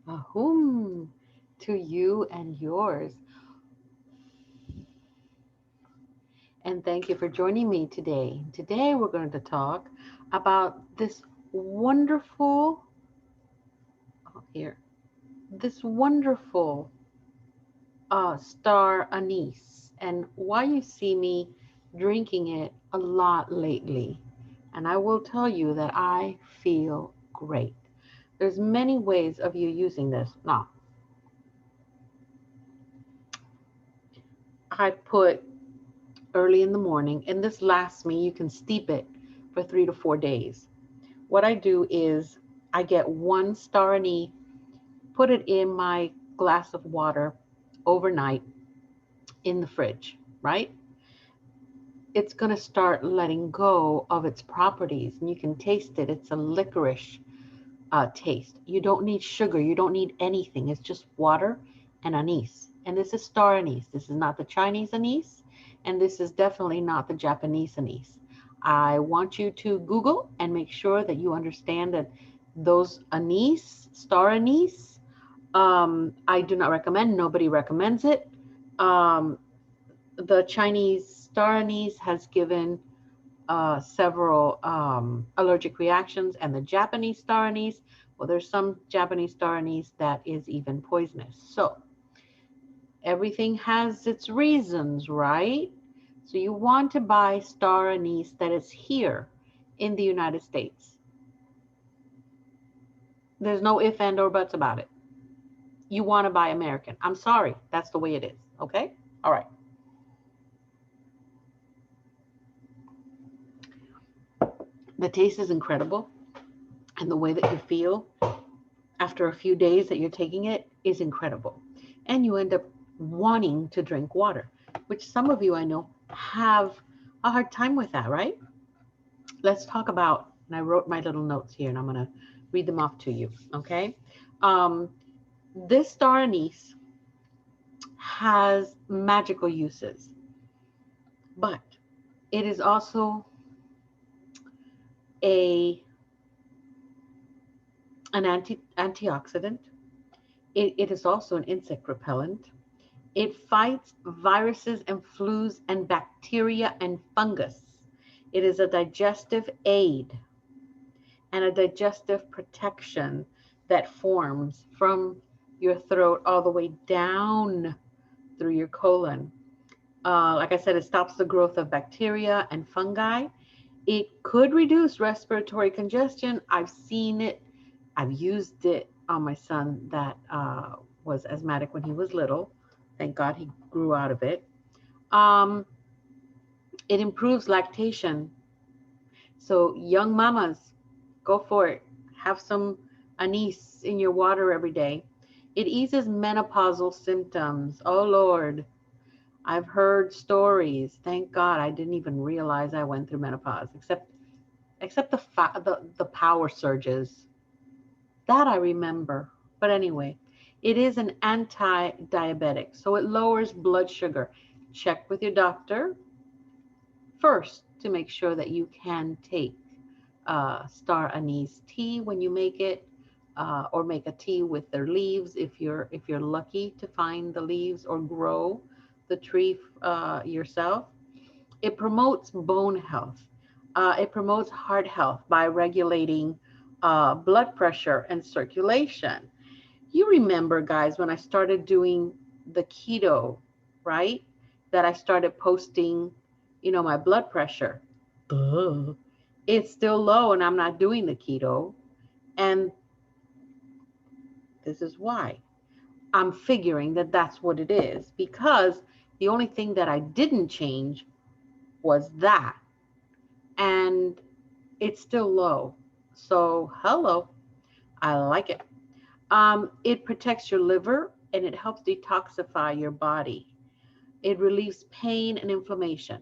Ahum, to you and yours. And thank you for joining me today. Today we're going to talk about this wonderful, here, this wonderful star anise and why you see me drinking it a lot lately. And I will tell you that I feel great. There's many ways of you using this. Now, I put early in the morning, and this lasts me, you can steep it for 3 to 4 days. What I do is I get one star anise, put it in my glass of water overnight in the fridge, right? It's going to start letting go of its properties and you can taste it. It's a licorice taste. You don't need sugar. You don't need anything. It's just water and anise. And this is star anise. This is not the Chinese anise. And this is definitely not the Japanese anise. I want you to Google and make sure that you understand that those anise, star anise, I do not recommend. Nobody recommends it. Um, the Chinese star anise has given several allergic reactions, and the Japanese star anise, well, there's some Japanese star anise that is even poisonous. So everything has its reasons, right? So you want to buy star anise that is here in the United States. There's no if and or buts about it. You want to buy American. I'm sorry, that's the way it is. Okay? All right. The taste is incredible, and the way that you feel after a few days that you're taking it is incredible. And you end up wanting to drink water, which some of you I know have a hard time with that, right? Let's talk about, and I wrote my little notes here and I'm going to read them off to you, okay? Um, this star anise has magical uses, but it is also a an antioxidant. It is also an insect repellent. It fights viruses and flus and bacteria and fungus. It is a digestive aid and a digestive protection that forms from your throat all the way down through your colon. Like I said, it stops the growth of bacteria and fungi. It could reduce respiratory congestion. I've seen it. I've used it on my son that was asthmatic when he was little. Thank God he grew out of it. Um, it improves lactation. So, young mamas, go for it. Have some anise in your water every day. It eases menopausal symptoms. Oh, Lord. I've heard stories. Thank God I didn't even realize I went through menopause, except the power surges. That I remember. But anyway, it is an anti-diabetic, so it lowers blood sugar. Check with your doctor first to make sure that you can take star anise tea when you make it, or make a tea with their leaves if you're lucky to find the leaves or grow the tree yourself. It promotes bone health. It promotes heart health by regulating blood pressure and circulation. You remember, guys, when I started doing the keto, right? That I started posting, my blood pressure. Duh. It's still low, and I'm not doing the keto. And this is why. I'm figuring that that's what it is because the only thing that I didn't change was that. And it's still low. So, hello, I like it. It protects your liver and it helps detoxify your body. It relieves pain and inflammation.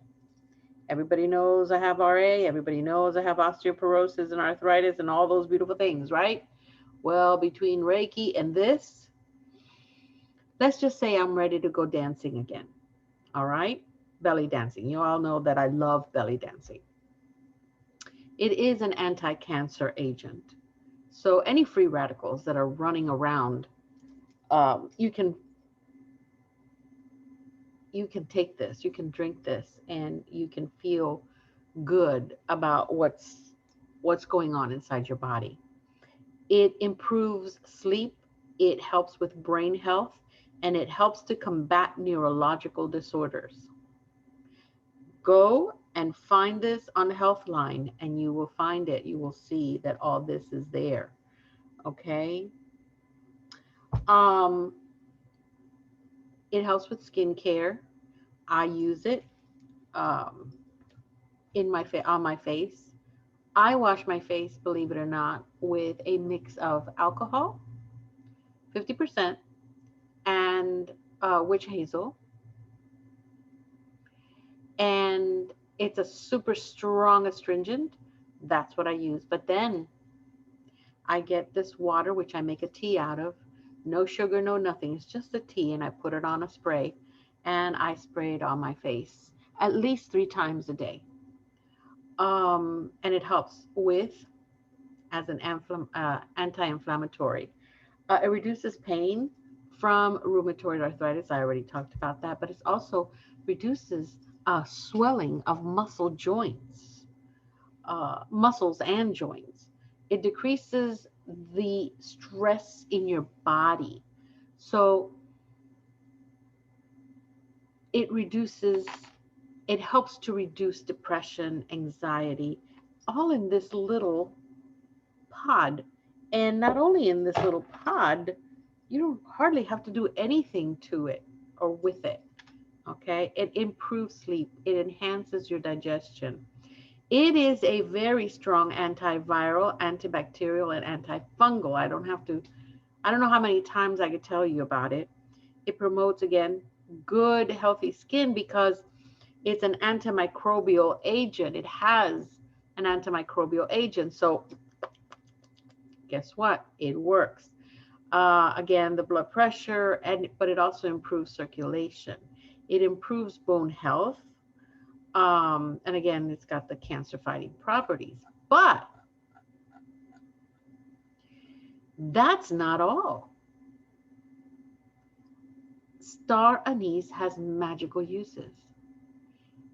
Everybody knows I have RA. Everybody knows I have osteoporosis and arthritis and all those beautiful things, right? Well, between Reiki and this, let's just say I'm ready to go dancing again. All right? Belly dancing. You all know that I love belly dancing. It is an anti cancer agent. So, any free radicals that are running around You can take this, you can drink this, and you can feel good about what's going on inside your body. It improves sleep, it helps with brain health, and it helps to combat neurological disorders. Go and find this on Healthline, and you will find it. You will see that all this is there. Okay. Um, it helps with skincare. I use it um, on my face. I wash my face, believe it or not, with a mix of alcohol, 50%, and witch hazel, and it's a super strong astringent. That's what I use. But then I get this water, which I make a tea out of. No sugar, no nothing. It's just a tea, and I put it on a spray, and I spray it on my face at least 3 times a day. And it helps with as an anti-inflammatory. It reduces pain from rheumatoid arthritis. I already talked about that, but it also reduces swelling of muscles and joints. It decreases the stress in your body. So it reduces, it helps to reduce depression, anxiety, all in this little pod. And not only in this little pod, you don't hardly have to do anything to it or with it. Okay. It improves sleep, it enhances your digestion. It is a very strong antiviral, antibacterial, and antifungal. I don't know how many times I could tell you about it. It promotes, again, good, healthy skin because it's an antimicrobial agent. It has an antimicrobial agent. So guess what? It works. Again, the blood pressure, but it also improves circulation. It improves bone health. And again, it's got the cancer fighting properties. But that's not all. Star anise has magical uses.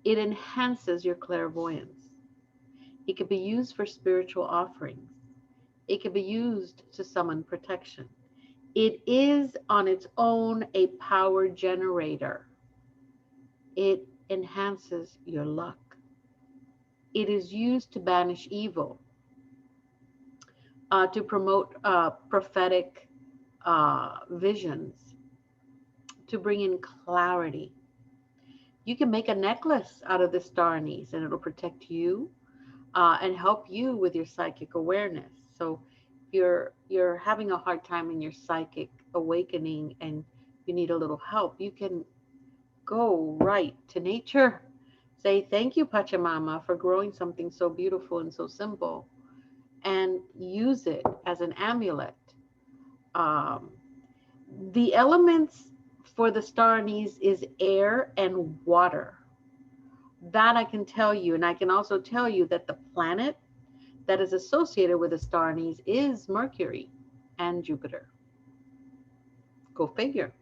It enhances your clairvoyance. It can be used for spiritual offerings. It can be used to summon protection. It is on its own a power generator. It enhances your luck. It is used to banish evil, to promote prophetic visions, to bring in clarity. You can make a necklace out of this star anise, and it'll protect you and help you with your psychic awareness. So you're having a hard time in your psychic awakening and you need a little help, you can go right to nature. Say, thank you, Pachamama, for growing something so beautiful and so simple, and use it as an amulet. Um, the elements for the star anise is air and water. That I can tell you. And I can also tell you that the planet that is associated with the star anise is Mercury and Jupiter. Go figure.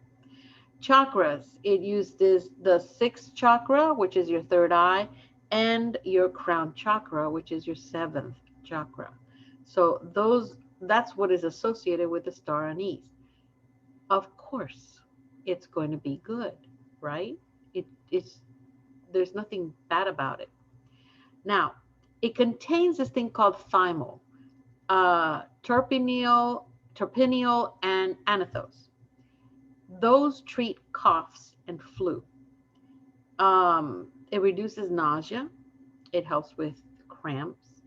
Chakras, it uses the sixth chakra, which is your third eye, and your crown chakra, which is your seventh chakra. So that's what is associated with the star anise. Of course, it's going to be good, right? It's there's nothing bad about it. Now, it contains this thing called thymol, terpineol, and anethos. Those treat coughs and flu. It reduces nausea. It helps with cramps,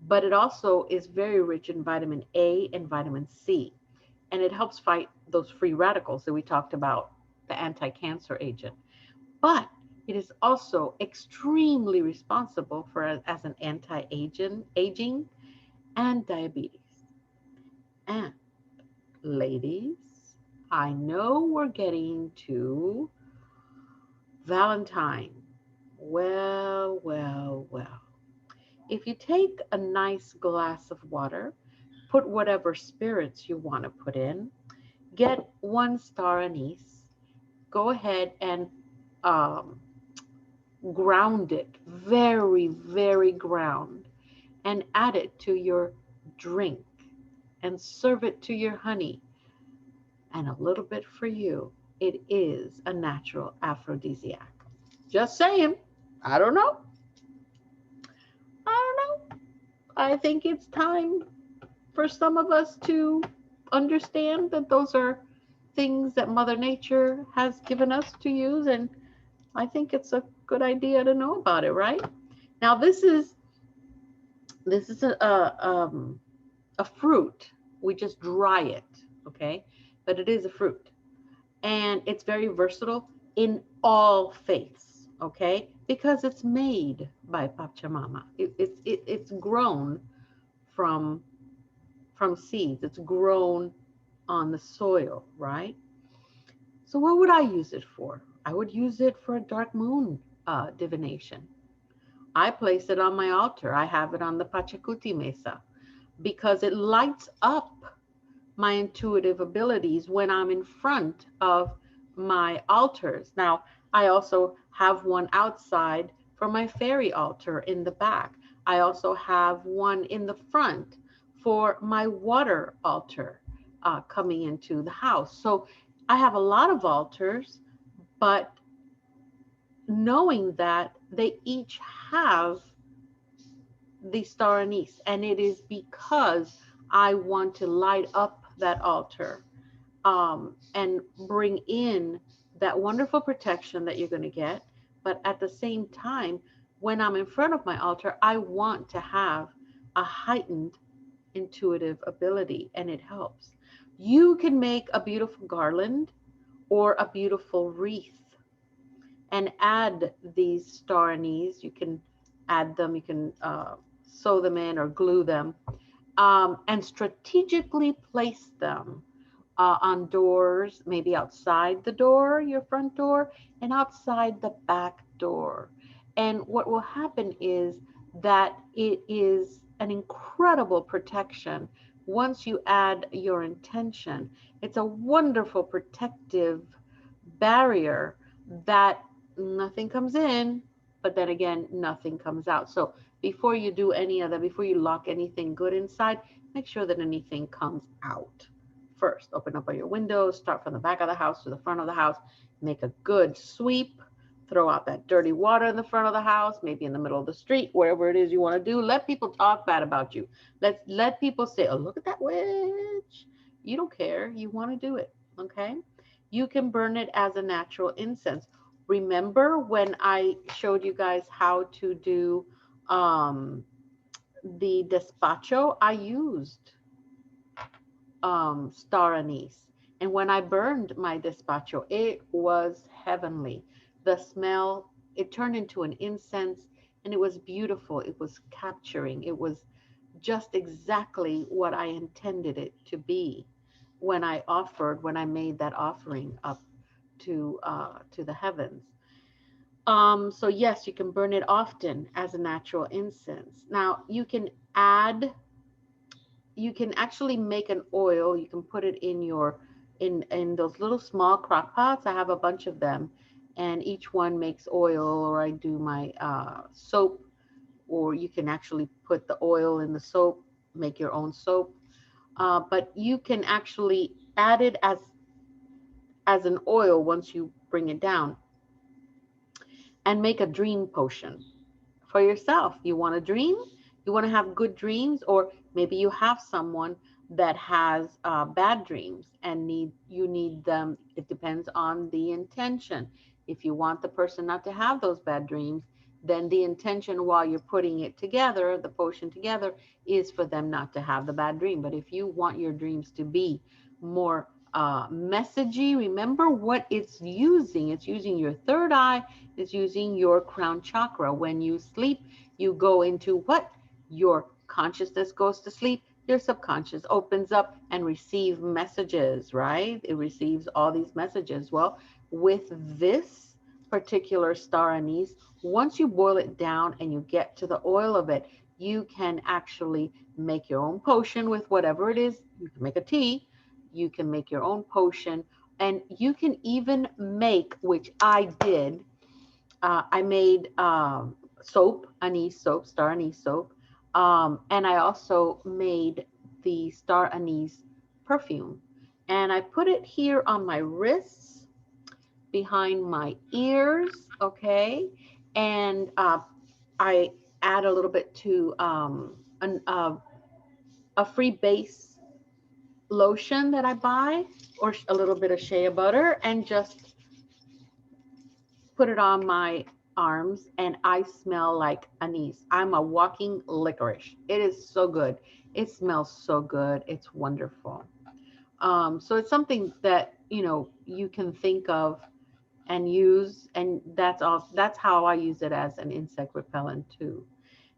but it also is very rich in vitamin A and vitamin C, and it helps fight those free radicals that we talked about, the anti-cancer agent. But it is also extremely responsible for as an anti-aging and diabetes. And ladies, I know we're getting to Valentine. Well, well, well. If you take a nice glass of water, put whatever spirits you want to put in, Get 1 star anise. Go ahead and um, ground it, very, very ground, and add it to your drink and serve it to your honey, and a little bit for you. It is a natural aphrodisiac. Just saying. I don't know. I don't know. I think it's time for some of us to understand that those are things that Mother Nature has given us to use, and I think it's a good idea to know about it, right? Now, this is a fruit. We just dry it, okay? But it is a fruit, and it's very versatile in all faiths, okay? Because it's made by Pachamama. It's grown from from seeds. It's grown on the soil, right? So what would I use it for? I would use it for a dark moon divination. I place it on my altar. I have it on the Pachacuti Mesa because it lights up my intuitive abilities when I'm in front of my altars. Now, I also have one outside for my fairy altar in the back. I also have one in the front for my water altar coming into the house. So I have a lot of altars, but knowing that they each have the star anise, and it is because I want to light up that altar and bring in that wonderful protection that you're going to get. But at the same time, when I'm in front of my altar, I want to have a heightened intuitive ability, and it helps. You can make a beautiful garland or a beautiful wreath and add these star anise. You can add them, you can sew them in or glue them, and strategically place them on doors, maybe outside the door, your front door, and outside the back door. And what will happen is that it is an incredible protection once you add your intention. It's a wonderful protective barrier that nothing comes in, but then again, nothing comes out. So before you do any of that, before you lock anything good inside, make sure that anything comes out first. Open up all your windows, start from the back of the house to the front of the house, make a good sweep, throw out that dirty water in the front of the house, maybe in the middle of the street, wherever it is you want to do. Let people talk bad about you. Let people say, oh, look at that witch. You don't care. You want to do it. Okay. You can burn it as a natural incense. Remember when I showed you guys how to do the despacho? I used star anise. And when I burned my despacho, it was heavenly. The smell, it turned into an incense, and it was beautiful. It was capturing. It was just exactly what I intended it to be when I made that offering up to the heavens. So yes, you can burn it often as a natural incense. Now you can actually make an oil. You can put it in your in those little small crock pots. I have a bunch of them, and each one makes oil. Or I do my soap, or you can actually put the oil in the soap, make your own soap. But you can actually add it as an oil once you bring it down, and make a dream potion for yourself. You want to dream, you want to have good dreams, or maybe you have someone that has bad dreams and need them. It depends on the intention. If you want the person not to have those bad dreams, then the intention while you're putting it together, the potion together, is for them not to have the bad dream. But if you want your dreams to be more messagey, remember what it's using. It's using your third eye, it's using your crown chakra. When you sleep, you go into what? Your consciousness goes to sleep, your subconscious opens up and receive messages, right? It receives all these messages. Well, with this particular star anise, once you boil it down and you get to the oil of it, you can actually make your own potion with whatever it is. You can make a tea. You can make your own potion, and you can even make, which I did. I made soap, anise soap, star anise soap, and I also made the star anise perfume, and I put it here on my wrists, behind my ears, okay, and I add a little bit to a free base lotion that I buy, or a little bit of shea butter, and just put it on my arms, and I smell like anise. I'm a walking licorice. It is so good. It smells so good. It's wonderful. So it's something that, you can think of and use, and that's all. That's how I use it as an insect repellent too.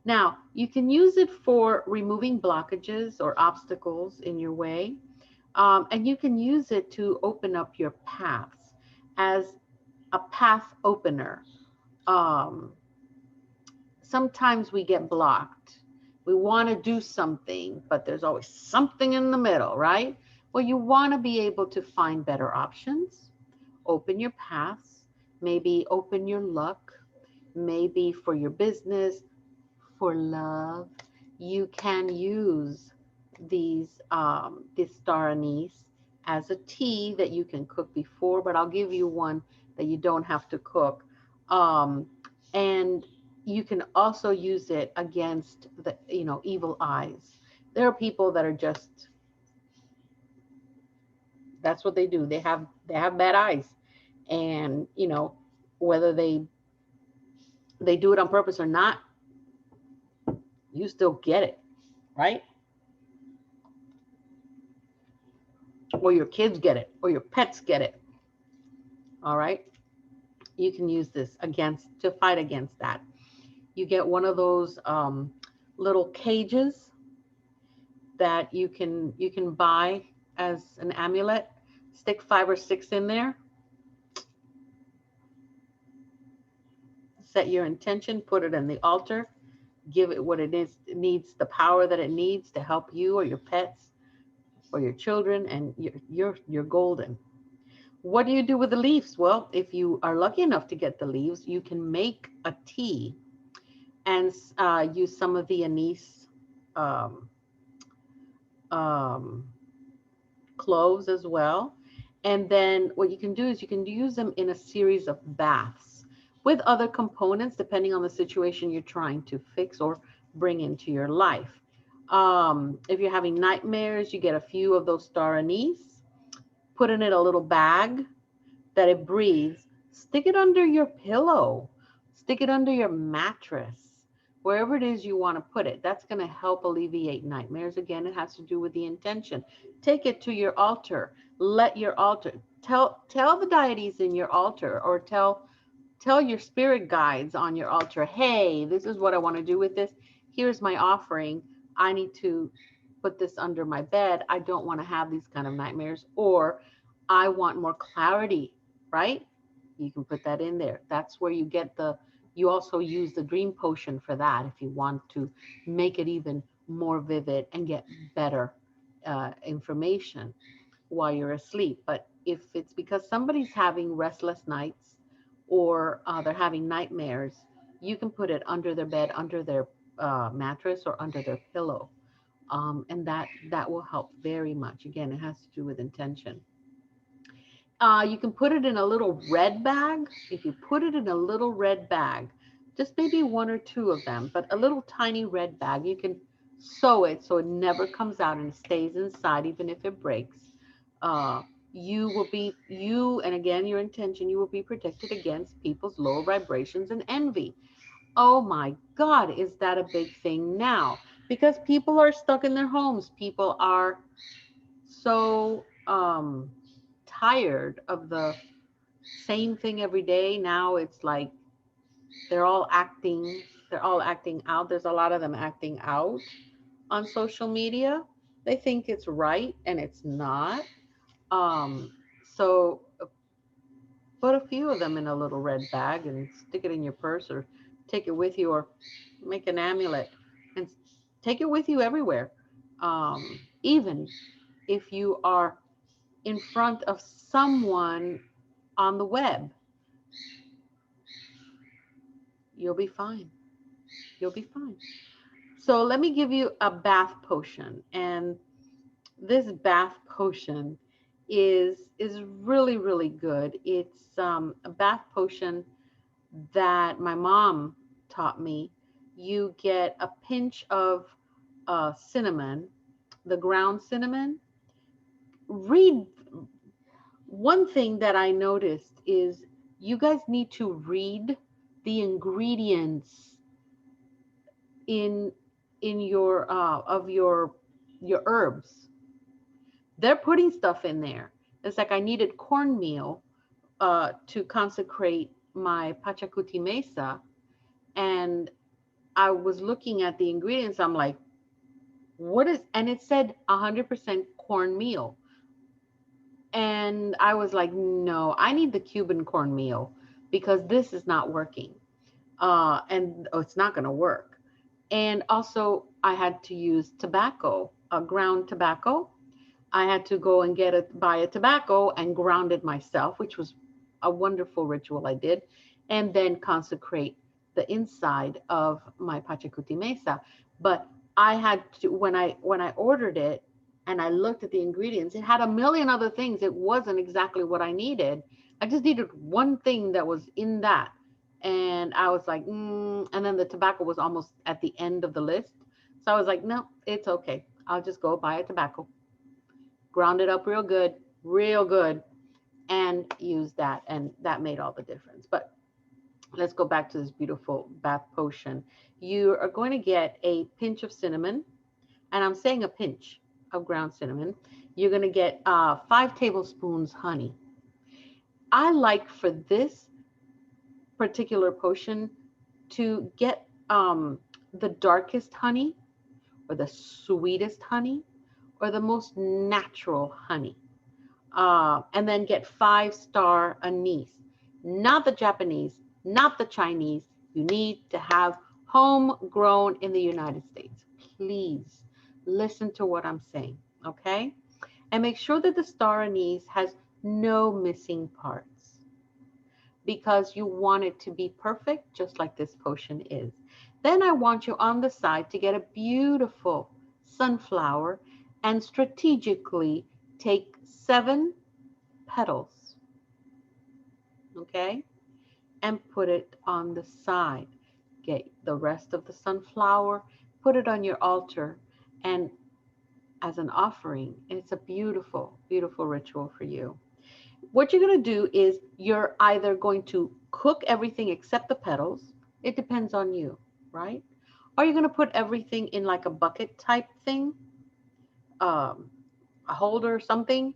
Now, you can use it for removing blockages or obstacles in your way. And you can use it to open up your paths as a path opener. Um, Sometimes we get blocked. We want to do something, but there's always something in the middle, right? Well, you want to be able to find better options, open your paths, maybe open your luck, maybe for your business, for love. You can use this star anise as a tea that you can cook before, but I'll give you one that you don't have to cook. Um, and you can also use it against the, evil eyes. There are people that are just, that's what they do. They have bad eyes, and whether they do it on purpose or not, you still get it, right? Or your kids get it, or your pets get it. All right. You can use this against, to fight against that. You get one of those little cages that you can buy as an amulet. Stick 5 or 6 in there. Set your intention. Put it in the altar. Give it what it is. It needs the power that it needs to help you or your pets or your children, and you're golden. What do you do with the leaves? Well, if you are lucky enough to get the leaves, you can make a tea and use some of the anise um, um, cloves as well. And then what you can do is you can use them in a series of baths with other components, depending on the situation you're trying to fix or bring into your life. If you're having nightmares, you get a few of those star anise, put in it a little bag that it breathes, stick it under your pillow, stick it under your mattress, wherever it is you want to put it. That's going to help alleviate nightmares. Again, it has to do with the intention. Take it to your altar. Let your altar tell the deities in your altar, or tell your spirit guides on your altar, hey, this is what I want to do with this. Here's my offering. I need to put this under my bed. I don't want to have these kind of nightmares, or I want more clarity, right? You can put that in there. That's where you also use the dream potion for that if you want to make it even more vivid and get better information while you're asleep. But if it's because somebody's having restless nights, or they're having nightmares, you can put it under their bed, under their mattress, or under their pillow. And that will help very much. Again, it has to do with intention. You can put it in a little red bag. If you put it in a little red bag, just maybe 1 or 2 of them, but a little tiny red bag, you can sew it so it never comes out and it stays inside, even if it breaks. Uh, and again, your intention, you will be protected against people's low vibrations and envy. Oh my God, is that a big thing now? Because people are stuck in their homes. People are so tired of the same thing every day. Now it's like they're all acting, they're all acting out. There's a lot of them acting out on social media. They think it's right and it's not. Um, so put a few of them in a little red bag and stick it in your purse, or take it with you, or make an amulet and take it with you everywhere. Even if you are in front of someone on the web, you'll be fine. You'll be fine. So let me give you a bath potion. And this bath potion is really, really good. It's a bath potion that my mom taught me. You get a pinch of cinnamon, the ground cinnamon. Read One thing that I noticed is you guys need to read the ingredients in your of your herbs. They're putting stuff in there. It's like I needed cornmeal to consecrate my pachacuti mesa, and I was looking at the ingredients. I'm like, what is? And it said 100% cornmeal, and I was like, no, I need the Cuban cornmeal because this is not working. And it's not going to work. And also, I had to use tobacco, ground tobacco. I had to go and buy a tobacco and ground it myself, which was a wonderful ritual I did, and then consecrate the inside of my Pachacuti Mesa. But I had to, when I ordered it and I looked at the ingredients, it had a million other things. It wasn't exactly what I needed. I just needed one thing that was in that. And I was like, and then the tobacco was almost at the end of the list. So I was like, no, it's okay. I'll just go buy a tobacco, ground it up real good, and use that. And that made all the difference. But let's go back to this beautiful bath potion. You are going to get a pinch of cinnamon, and I'm saying a pinch of ground cinnamon. You're going to get 5 tablespoons honey. I like for this particular potion to get the darkest honey or the sweetest honey or the most natural honey. And then get 5-star anise, not the Japanese, not the Chinese. You need to have homegrown in the United States. Please listen to what I'm saying, okay? And make sure that the star anise has no missing parts because you want it to be perfect, just like this potion is. Then I want you on the side to get a beautiful sunflower and strategically take 7 petals, okay, and put it on the side. Get the rest of the sunflower, put it on your altar, and as an offering. It's a beautiful, beautiful ritual for you. What you're going to do is you're either going to cook everything except the petals. It depends on you, right? Or you're going to put everything in like a bucket type thing, um, a holder or something,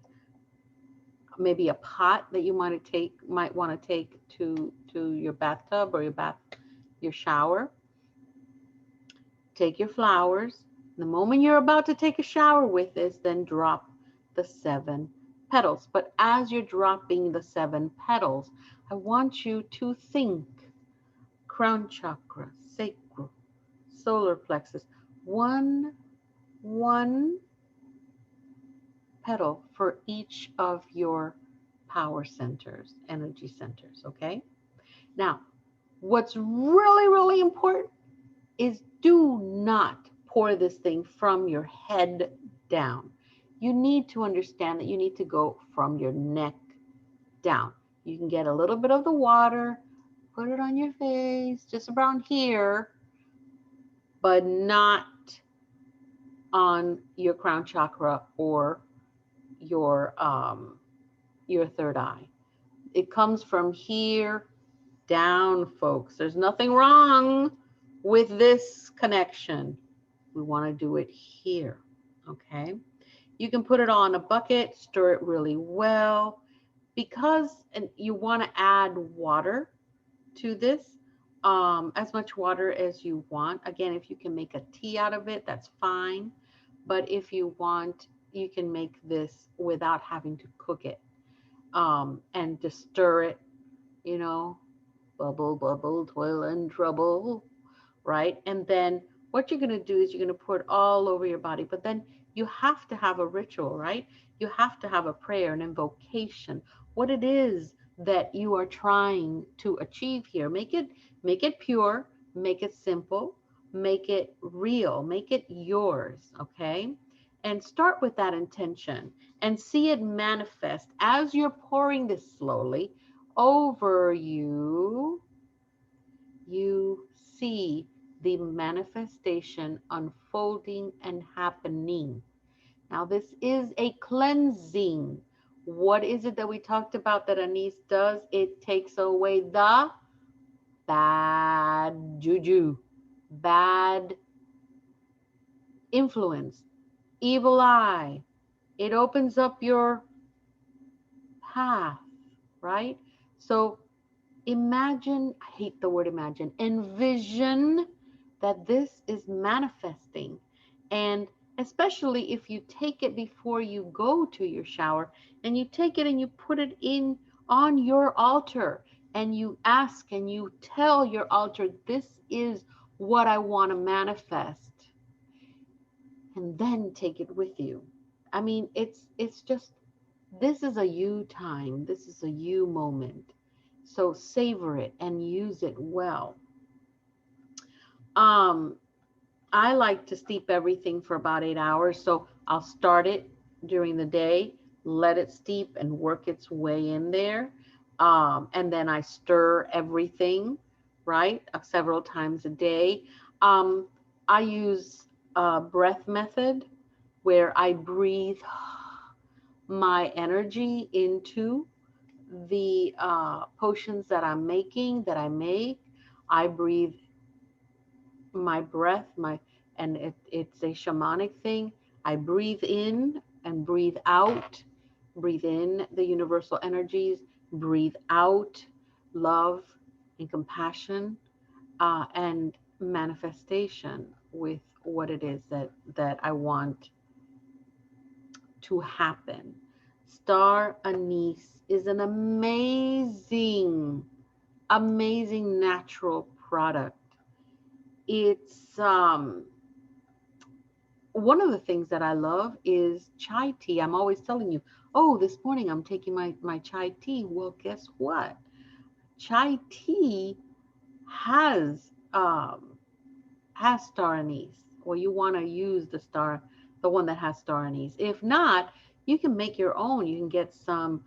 maybe a pot that you might want to take to your bathtub or your shower. Take your flowers. The moment you're about to take a shower with this, then drop the 7 petals. But as you're dropping the 7 petals, I want you to think crown chakra, sacral, solar plexus, one petal for each of your power centers, energy centers, okay? Now, what's really, really important is do not pour this thing from your head down. You need to understand that you need to go from your neck down. You can get a little bit of the water, put it on your face, just around here, but not on your crown chakra or your third eye. It comes from here down, folks. There's nothing wrong with this connection. We want to do it here, okay? You can put it on a bucket, stir it really well, because and you want to add water to this, as much water as you want. Again, if you can make a tea out of it, that's fine. But if you want, you can make this without having to cook it, and just stir it, bubble, bubble, toil and trouble, right? And then what you're going to do is you're going to pour it all over your body. But then you have to have a ritual, right? You have to have a prayer, an invocation, what it is that you are trying to achieve here. Make it pure, make it simple, make it real, make it yours, okay? And start with that intention and see it manifest as you're pouring this slowly over you. You see the manifestation unfolding and happening. Now, this is a cleansing. What is it that we talked about that Anise does? It takes away the bad juju, bad influence, evil eye. It opens up your path, right? So imagine, I hate the word imagine, envision that this is manifesting. And especially if you take it before you go to your shower and you take it and you put it in on your altar and you ask and you tell your altar, this is what I want to manifest, and then take it with you. I mean, it's just, this is a you time. This is a you moment. So savor it and use it well. Um, I like to steep everything for about 8 hours. So I'll start it during the day, let it steep and work its way in there. And then I stir everything, right? Several times a day. Um, I use a breath method where I breathe my energy into the potions that I'm making, that I make. I breathe my breath, and it's a shamanic thing. I breathe in and breathe out. Breathe in the universal energies, breathe out love and compassion, and manifestation with what it is that I want to happen. Star Anise is an amazing natural product. It's one of the things that I love is chai tea. I'm always telling you, oh, this morning I'm taking my chai tea. Well, guess what? Chai tea has star anise, or you want to use the one that has star anise. If not, you can make your own. You can get some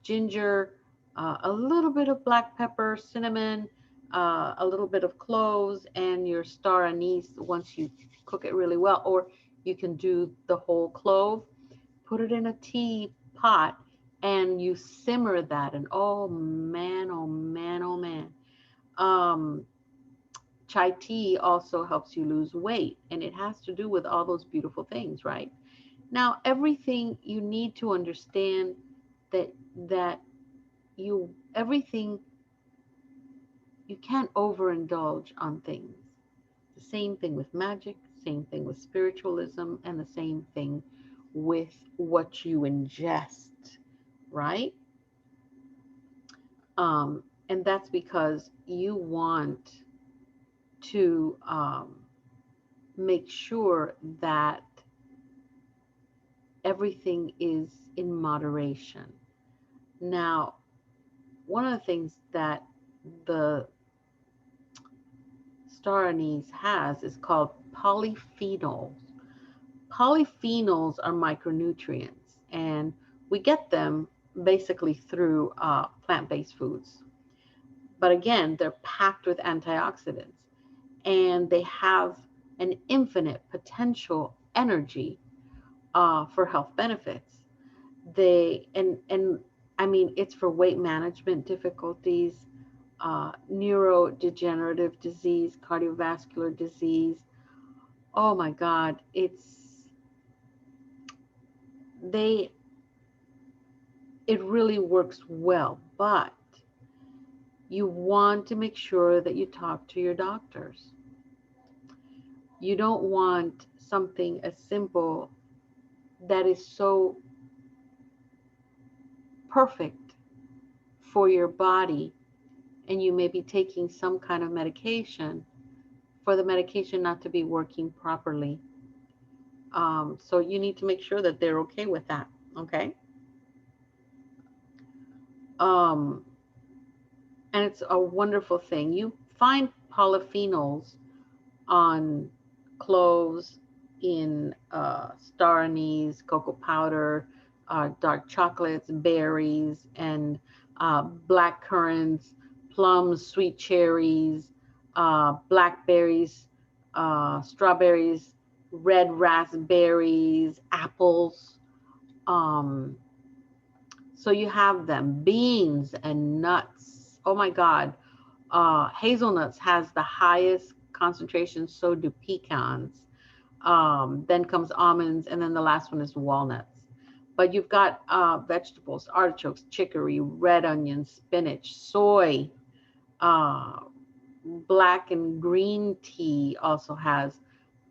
ginger, a little bit of black pepper, cinnamon, a little bit of cloves, and your star anise once you cook it really well. Or you can do the whole clove, put it in a tea pot, and you simmer that. And oh man, oh man, oh man. Um, Chai tea also helps you lose weight, and it has to do with all those beautiful things, right? Now, everything you need to understand that everything, you can't overindulge on things. The same thing with magic, same thing with spiritualism, and the same thing with what you ingest, right? And that's because you want to make sure that everything is in moderation. Now, one of the things that the star anise has is called polyphenols. Polyphenols are micronutrients, and we get them basically through plant-based foods. But again, they're packed with antioxidants, and they have an infinite potential energy for health benefits. And I mean, it's for weight management difficulties, neurodegenerative disease, cardiovascular disease. Oh my God, they it really works well, but you want to make sure that you talk to your doctors. You don't want something as simple that is so perfect for your body, and you may be taking some kind of medication for the medication not to be working properly. So you need to make sure that they're okay with that. Okay. Um, and it's a wonderful thing. You find polyphenols on cloves, in star anise, cocoa powder, dark chocolates, berries, and black currants, plums, sweet cherries, blackberries, strawberries, red raspberries, apples. Um, so you have them, beans and nuts. Oh my God. Hazelnuts has the highest concentration, so do pecans. Then comes almonds, and then the last one is walnuts. But you've got vegetables, artichokes, chicory, red onion, spinach, soy, uh, black and green tea also has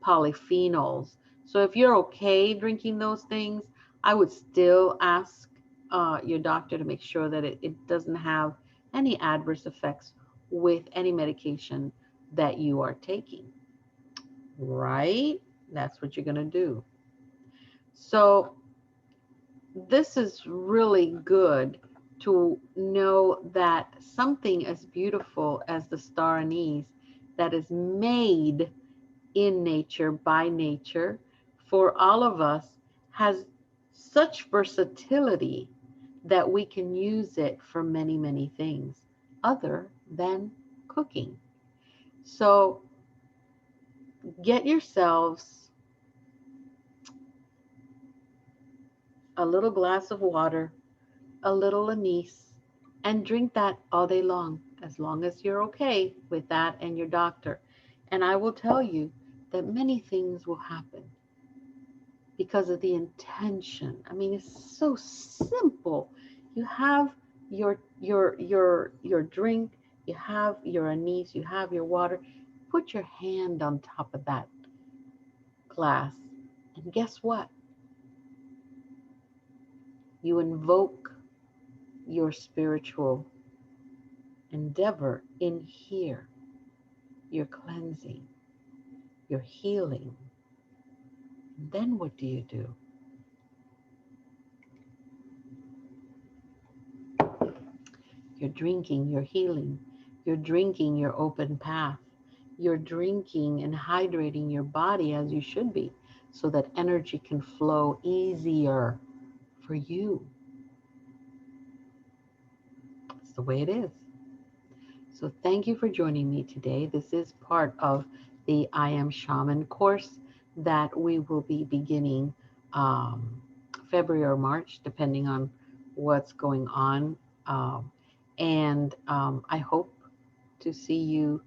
polyphenols. So if you're okay drinking those things, I would still ask your doctor to make sure that it doesn't have any adverse effects with any medication that you are taking, right? That's what you're going to do. So this is really good to know that something as beautiful as the star anise that is made in nature, by nature, for all of us, has such versatility that we can use it for many, many things other than cooking. So get yourselves a little glass of water, a little anise, and drink that all day long as you're okay with that and your doctor. And I will tell you that many things will happen because of the intention. I mean, it's so simple. You have your drink, you have your anise, you have your water. Put your hand on top of that glass, and guess what? You invoke your spiritual endeavor in here. You're cleansing, you're healing. And then what do you do? You're drinking, you're healing. You're drinking your open path. You're drinking and hydrating your body as you should be so that energy can flow easier for you. It's the way it is. So thank you for joining me today. This is part of the I Am Shaman course that we will be beginning February or March, depending on what's going on. I hope to see you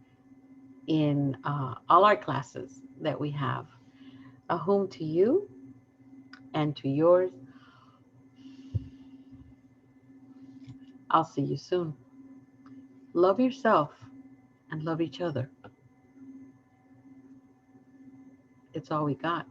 in all our classes that we have. A home to you and to yours. I'll see you soon. Love yourself and love each other. It's all we got.